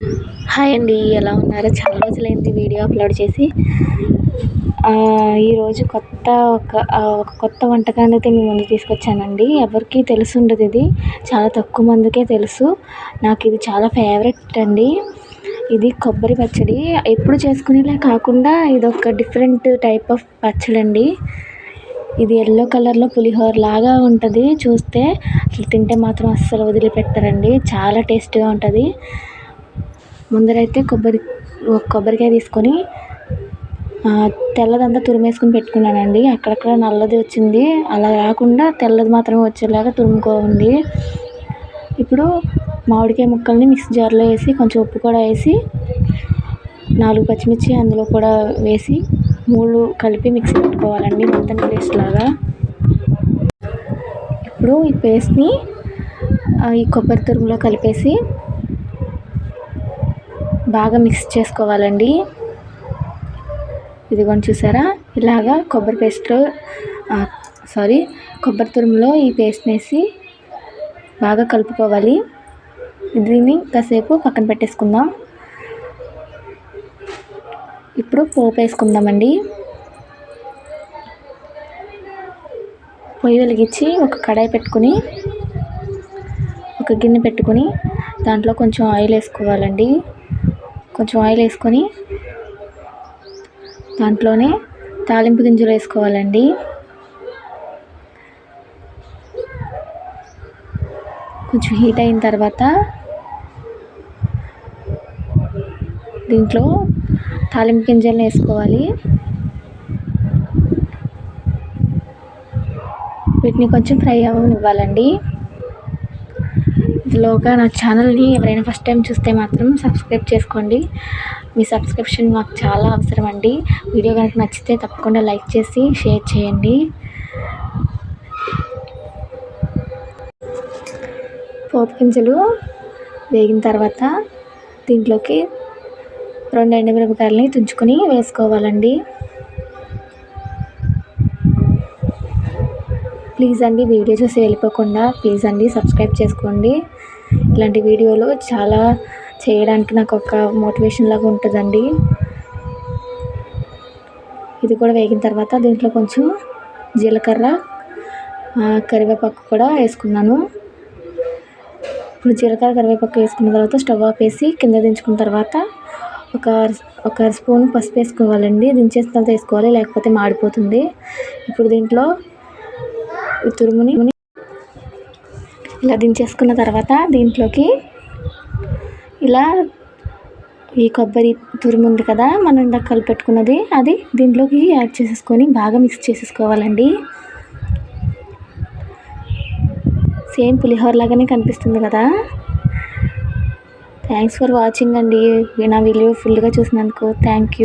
Hi అండి, ఎలా ఉన్నారు? చాలా రోజులైంది వీడియో అప్లోడ్ చేసి. ఈరోజు ఒక కొత్త వంటకాన్ని అయితే మీ ముందు తీసుకొచ్చానండి. ఎవరికి తెలిసి ఉండదు, ఇది చాలా తక్కువ మందికే తెలుసు. నాకు ఇది చాలా ఫేవరెట్ అండి. ఇది కొబ్బరి పచ్చడి. ఎప్పుడు చేసుకునేలా కాకుండా ఇది ఒక డిఫరెంట్ టైప్ ఆఫ్ పచ్చడి అండి. ఇది ఎల్లో కలర్లో పులిహోర లాగా ఉంటుంది. చూస్తే అసలు తింటే మాత్రం అస్సలు వదిలిపెట్టరండి. చాలా టేస్ట్గా ఉంటుంది. ముందరైతే కొబ్బరికాయ తీసుకొని తెల్లదంతా తురిమేసుకుని పెట్టుకున్నానండి. అక్కడక్కడ నల్లది వచ్చింది, అలా రాకుండా తెల్లది మాత్రమే వచ్చేలాగా తురుముకోండి. ఇప్పుడు మామిడికాయ ముక్కల్ని మిక్సీ జార్లో వేసి కొంచెం ఉప్పు కూడా వేసి 4 పచ్చిమిర్చి అందులో కూడా వేసి 3 కలిపి మిక్సీ పెట్టుకోవాలండి, మెత్తని పేస్ట్ లాగా. ఇప్పుడు ఈ పేస్ట్ని ఈ కొబ్బరి తురుములో కలిపేసి బాగా మిక్స్ చేసుకోవాలండి. ఇదిగోండి, చూసారా? ఇలాగా కొబ్బరి తురుములో ఈ పేస్ట్ వేసి బాగా కలుపుకోవాలి. దీన్ని కాసేపు పక్కన పెట్టేసుకుందాం. ఇప్పుడు పోపు వేసుకుందామండి. పొయ్యి వెలిగించి ఒక కడాయి పెట్టుకుని ఒక గిన్నె పెట్టుకుని దాంట్లో కొంచెం ఆయిల్ వేసుకోవాలండి. కొంచెం ఆయిల్ వేసుకొని దాంట్లోనే తాలింపు గింజలు వేసుకోవాలండి. కొంచెం హీట్ అయిన తర్వాత దీంట్లో తాలింపు గింజలను వేసుకోవాలి. వీటిని కొంచెం ఫ్రై అవ్వనివ్వాలండి. ఇదిలోగా నా ఛానల్ని ఎవరైనా ఫస్ట్ టైం చూస్తే మాత్రం సబ్స్క్రైబ్ చేసుకోండి. మీ సబ్స్క్రిప్షన్ మాకు చాలా అవసరం అండి. వీడియో కనుక నచ్చితే తప్పకుండా లైక్ చేసి షేర్ చేయండి. పోపు గింజలు వేగిన తర్వాత దీంట్లోకి 2 ఎండుమిరపకాయలని తుంచుకొని వేసుకోవాలండి. ప్లీజ్ అండి, వీడియో చూసి వెళ్ళిపోకుండా ప్లీజ్ అండి సబ్స్క్రైబ్ చేసుకోండి. ఇలాంటి వీడియోలు చాలా చేయడానికి నాకు ఒక మోటివేషన్ లాగా ఉంటుందండి. ఇది కూడా వేగిన తర్వాత దీంట్లో కొంచెం జీలకర్ర, కరివేపాకు కూడా వేసుకున్నాను. ఇప్పుడు జీలకర్ర కరివేపాకు వేసుకున్న తర్వాత స్టవ్ ఆఫ్ వేసి కింద దించుకున్న తర్వాత ఒక స్పూన్ పసుపు వేసుకోవాలండి. దించేసిన తర్వాత వేసుకోవాలి, లేకపోతే మాడిపోతుంది. ఇప్పుడు దీంట్లో ఈ తురుముని ఇలా దించేసుకున్న తర్వాత దీంట్లోకి ఇలా ఈ కొబ్బరి తురుము ఉంది కదా, మనం ఇందాక కలిపెట్టుకున్నది, అది దీంట్లోకి యాడ్ చేసేసుకొని బాగా మిక్స్ చేసేసుకోవాలండి. సేమ్ పులిహోర లాగానే కనిపిస్తుంది కదా. థ్యాంక్స్ ఫర్ వాచింగ్ అండి. నా వీడియో ఫుల్గా చూసినందుకు థ్యాంక్ యూ.